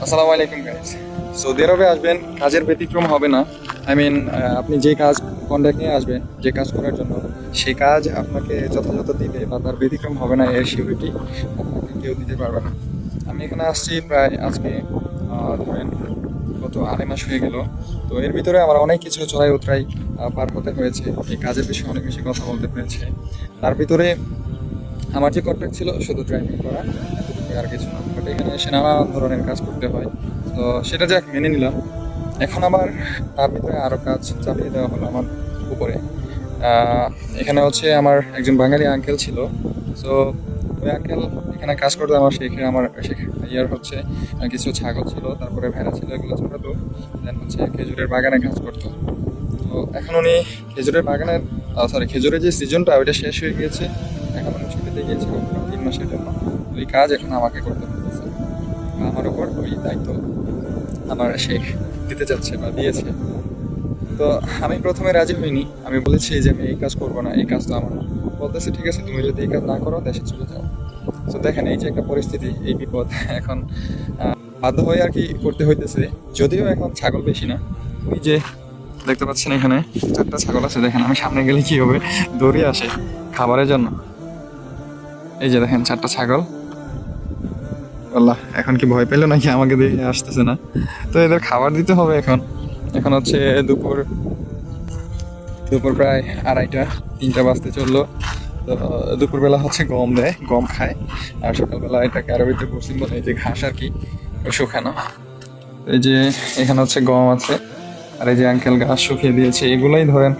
আসসালামু আলাইকুম guys. Saudi আরবে আসবেন, কাজের ব্যতিক্রম হবে না। আপনি যে কাজ কন্ট্রাক্ট নিয়ে আসবেন, যে কাজ করার জন্য, সেই কাজ আপনাকে যথাযথ দিবে বা তার ব্যতিক্রম হবে না, এর সিউরিটি আপনাকে কেউ দিতে পারবে না। আমি এখানে আসছি প্রায় আজকে ধরেন গত 2.5 মাস হয়ে গেল। তো এর ভিতরে আমার অনেক কিছু চড়াই উতরাই পার হতে হয়েছে। এই কাজের বিষয়ে অনেক বেশি কথা বলতে হয়েছে। তার ভিতরে আমার যে কন্ট্রাক্ট ছিল শুধু ড্রাইভিং করা, এতটুকু আর কিছু না। বাট এখানে এসে নানা ধরনের কাজ করতে হয়। তো সেটা যাক, মেনে নিলাম। এখন আবার তার ভিতরে আরও কাজ চাপিয়ে দেওয়া হলো আমার উপরে। এখানে হচ্ছে আমার একজন বাঙালি আঙ্কেল ছিল। সো ওই আঙ্কেল এখানে কাজ করতে আমার ইয়ার হচ্ছে কিছু ছাগল ছিল, তারপরে ভেড়া ছিল, এগুলো ছোটাতো। দেন হচ্ছে খেজুরের বাগানে কাজ করতো। তো এখন উনি খেজুরের বাগানের খেজুরের যে সিজনটা ওইটা শেষ হয়ে গিয়েছে। এখন আমি ছুটিতে গিয়েছিল 3 মাসের জন্য। তো এই কাজ এখন আমাকে করতে হতেছে। আমার উপর ওই দায়িত্ব আমার শেখ দিতে যাচ্ছে বা দিয়েছে। তো আমি প্রথমে রাজি হইনি। আমি বলেছি যে আমি এই কাজ করবো না, এই কাজ তো আমার না। বলতেছে ঠিক আছে, তুমি যদি এই কাজ না করো দেশে চলে যাও। তো দেখেন এই যে একটা পরিস্থিতি, এই বিপদ এখন বাধ্য হয়ে আর কি করতে হইতেছে। যদিও এখন ছাগল বেশি না, ওই যে দেখতে পাচ্ছেন এখানে 4টা ছাগল আছে। দেখেন আমি সামনে গেলে কি হবে, দৌড়ে আসে খাবারের জন্য। এই যে দেখেন 4টা ছাগল। আল্লাহ, এখন কি ভয় পেলো নাকি আমাকে দেখে আসতেছে না? তো এদের খাবার দিতে হবে এখন। এখন হচ্ছে দুপুর দুপুর প্রায় 2:30-3টা বাজতে চললো। তো দুপুরবেলা হচ্ছে গম দেয়, গম খায়। আর সকালবেলা এটাকে আরবিতে বসিম বলে, এই যে ঘাস আর কি, শুকানো। এই যে এখানে হচ্ছে গম আছে, আর এই যে আঙ্কেল ঘাস শুকিয়ে দিয়েছে। এগুলোই ধরেন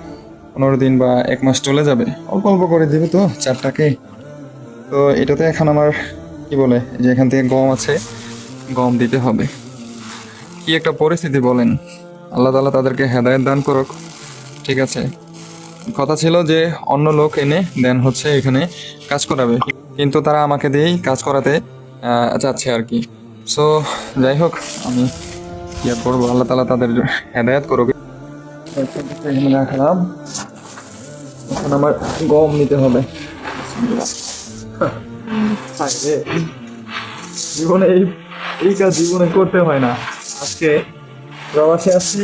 15 দিন বা 1 মাস চলে যাবে। অল্প অল্প করে দিবে তো 4টাকে। তো এটাতে এখন আমার কি বলে, যে এখান থেকে গম আছে, গম দিতে হবে। কি একটা পরিস্থিতি বলেন! আল্লাহ তাআলা তাদেরকে হেদায়েত দান করুক। ঠিক আছে, কথা ছিল যে অন্য লোক এনে দেন হচ্ছে এখানে কাজ করাবে, কিন্তু তারা আমাকে দিয়েই কাজ করাতে চাচ্ছে আর কি। সো যাই হোক, আমি কি আর করবো, আল্লাহ তাআলা তাদের হেদায়েত করুক। এখানে রাখলাম, এখন আমার গম নিতে হবে। জীবনে এই কাজ জীবনে করতে হয় না। আজকে প্রবাসে আসছি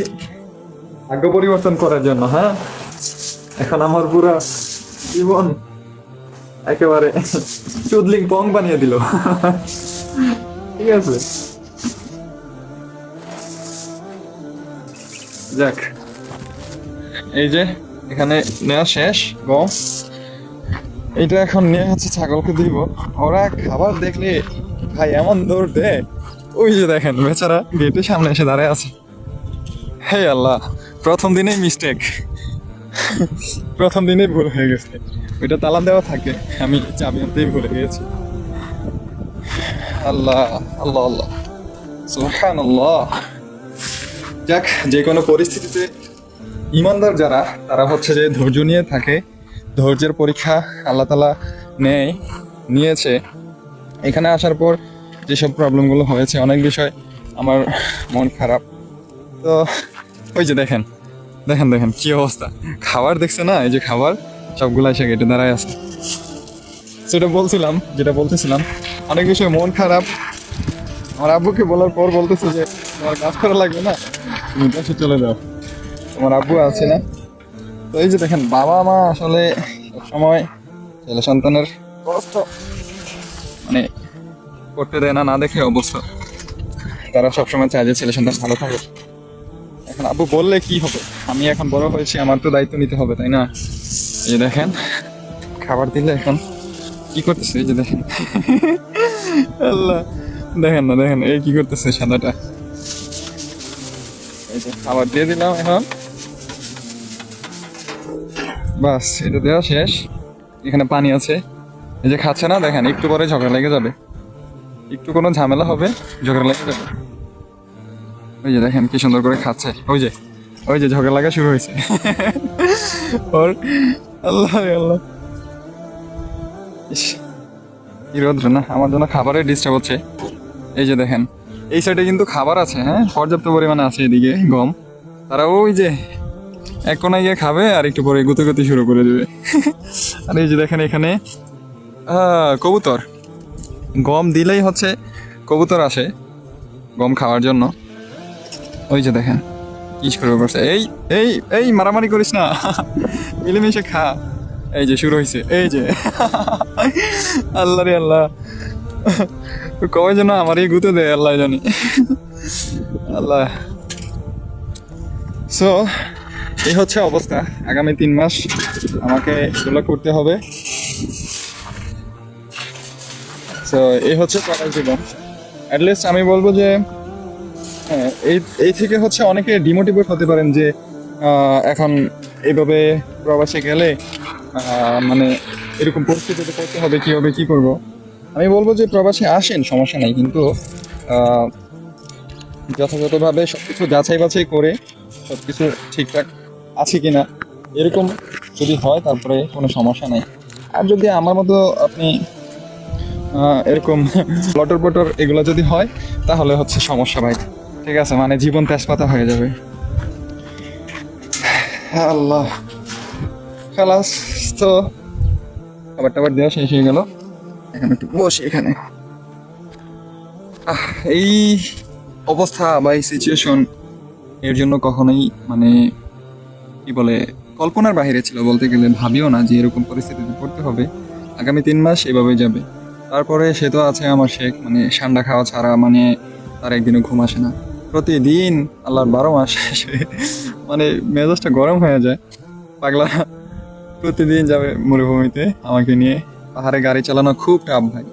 ভাগ্য পরিবর্তন করার জন্য। হ্যাঁ, এখন আমার পুরো জীবন একেবারে চুদলিং পং বানিয়ে দিল। ঠিক আছে, যাক, এই যে এখানে নেওয়া শেষ গম। এইটা এখন নিয়ে হচ্ছে ছাগলকে দিব। ওরা খাবার দেখলে ভাই এমন দৌড় দেয়। ওই যে দেখেন বেচারা গেটের সামনে এসে দাঁড়ায় আছে। হে আল্লাহ, প্রথম দিনেই মিস্টেক, প্রথম দিনেই ভুল হয়ে গেছে। ওইটা তালা দেওয়া থাকে, আমি চাবি আনতেই ভুলে গিয়েছি। আল্লাহ আল্লাহ আল্লাহ, সুবহানাল্লাহ। যাক, যে কোনো পরিস্থিতিতে ইমানদার যারা, তারা হচ্ছে যে ধৈর্য নিয়ে থাকে। ধৈর্যের পরীক্ষা আল্লাহ তাআলা নিয়েছে। এখানে আসার পর যেসব প্রবলেমগুলো হয়েছে, অনেক বিষয় আমার মন খারাপ। তো ওই যে দেখেন দেখেন দেখেন কি অবস্থা, খাবার দেখছে না? এই যে খাবার সবগুলো এসে গেটে দাঁড়ায় আছে। যেটা বলতেছিলাম, অনেক বিষয় মন খারাপ। আমার আব্বুকে বলার পর বলতেছে যে তোমার কাজ করা লাগবে না, তুমি দেশে চলে যাও, তোমার আব্বু আছে না। তো এই যে দেখেন, বাবা মা আসলে সবসময় ছেলে সন্তানের কষ্ট মানে করতে দেয় না, না দেখে অবশ্য তারা সবসময় চায় যে ছেলে সন্তান ভালো থাকে। এখন আব্বু বললে কি হবে, আমি এখন বড় হয়েছি, আমার তো দায়িত্ব নিতে হবে, তাই না? এই যে দেখেন খাবার দিলে এখন কি করতেছে, এই যে দেখেন। আল্লাহ, দেখেন না, দেখেন এই কি করতেছে সাদাটা। এই যে খাবার দিয়ে দিলাম এখন, বাস এটা দেওয়া শেষ। এখানে পানি আছে, এই যে খাচ্ছে না, দেখেন একটু পরে ঝগড়া লেগে যাবে, একটু কোনো ঝামেলা হবে, ঝগড়া লেগে যাবে। ওই যে দেখেন কি সুন্দর করে খাচ্ছে, ওই যে ঝগড়া লাগা শুরু হয়েছে। ওর আল্লাহ আল্লাহ, ইস, কি রোদ্র না, আমার জন্য খাবারের ডিস্টার্ব হচ্ছে। এই যে দেখেন এই সাইডে কিন্তু খাবার আছে, হ্যাঁ পর্যাপ্ত পরিমাণে আছে, এদিকে গম। তারা ওই যে এক কোনায় গিয়ে খাবে আর একটু পরে গুতে শুরু করে দেবে। আর এই যে দেখেন এখানে কবুতর, গম দিলেই হচ্ছে কবুতর আসে। গম খাওয়ার জন্য। ওই যে দেখেন কি শুরু করছে, এই এই এই মারামারি করিস না, মিলেমিশে খা। এই যে শুরু হয়েছে, এই যে আল্লাহ রে আল্লাহ, কবে যেন আমারই গুঁতে দেয় আল্লাহ জানি। আল্লাহ। সো এই হচ্ছে অবস্থা, আগামী 3 মাস আমাকে এগুলো করতে হবে। সো এই হচ্ছে কলেজ জীবন। অ্যাটলিস্ট আমি বলবো যে হ্যাঁ, এই এই থেকে হচ্ছে অনেকে ডিমোটিভেট হতে পারেন যে এখন এইভাবে প্রবাসে গেলে মানে এরকম পরিস্থিতিতে করতে হবে, কী হবে, কী করবো। আমি বলবো যে প্রবাসে আসেন, সমস্যা নাই, কিন্তু আহ, যথাযথভাবে সব কিছু যাচাই বাছাই করে সব কিছু ঠিকঠাক আছে কিনা এরকম যদি হয় তারপরে কোনো সমস্যা নাই। আর যদি আমার মতো আপনি এরকম লটর পটর এগুলো যদি হয় তাহলে হচ্ছে সমস্যা ভাই, ঠিক আছে, মানে জীবন তেজপাতা হয়ে যাবে। আল্লাহ, খালাস। তো খাবার টাবার দেওয়া শেষ হয়ে গেল, এখন একটু বসে এখানে। এই অবস্থা বা এই সিচুয়েশন এর জন্য কখনোই মানে কি বলে কল্পনার বাইরে ছিল বলতে গেলে, ভাবিও না যে এরকম পরিস্থিতিতে পড়তে হবে। আগামী 3 মাস এভাবেই যাবে। তারপরে সে তো আছে আমার শেখ, মানে ঠান্ডা খাওয়া ছাড়া মানে তার একদিনও ঘুম আসে না। প্রতিদিন আল্লাহর 12 মাস সে মানে মেজাজটা গরম হয়ে যায়। পাগলা প্রতিদিন যাবে মরুভূমিতে আমাকে নিয়ে। পাহাড়ে গাড়ি চালানো খুব টাফ ভাই,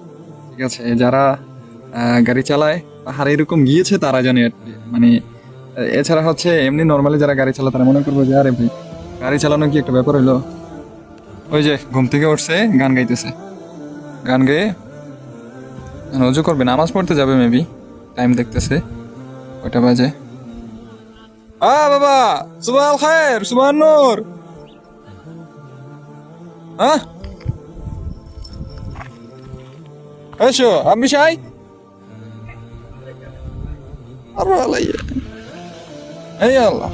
ঠিক আছে, যারা গাড়ি চালায় পাহাড়ে এরকম গিয়েছে তারা জানে আর কি। মানে এছাড়া হচ্ছে এমনি নর্মালি যারা গাড়ি চালায় তারা মনে করবো যে আরে ভাই গাড়ি চালানো কি একটা ব্যাপার হইলো। ওই যে ঘুম থেকে উঠছে, গান গাইতেছে, গান গেয়ে রোজও করবে, নামাজ পড়তে যাবে মেবি, টাইম দেখতেছে ওটা বাজে। বাবা, সুবহান খায়ের, সুবহান নূর। হ্যাঁ এসো আপনি সাই আর এই আল্লাহ।